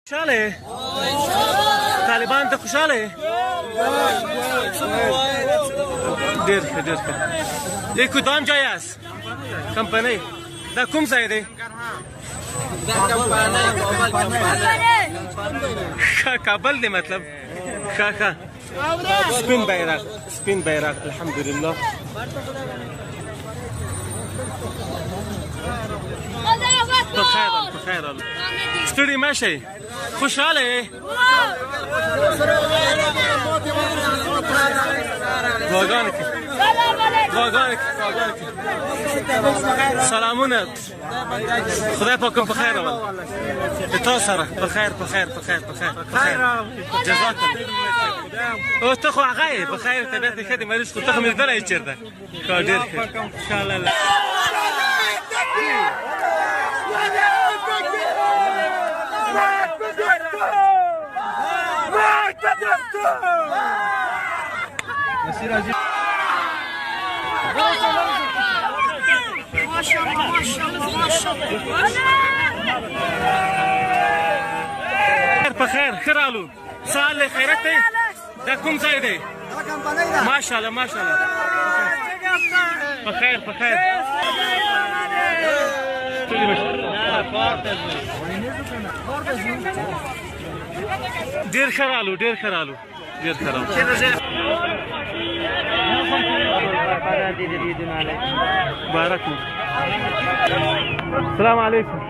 خوشاله طالبان ته خوشاله ډېر ښه ډېر ښه د کدام ځای یاست کمپنۍ دا کوم ځای دی کابل دی مطلب ښه ښه سپین بیرغ الحمدلله په خیر ستړي مه شئ خوشحاله یې دعاګانې کوي سلامونه خدای پاک په خیر راول د تا سره په خیر جزاک الله اوس ته خو هغه یې په خیر طبیعت دې ښه دی مریض خو ته خو مې لیدلی یې چېرته ډېر ښه په خیر ښه رالو سهار دی خیرت دی دا کوم ځای دی ماشاءالله په خیر ډېر ښه رالو بارک مو السلام علیکم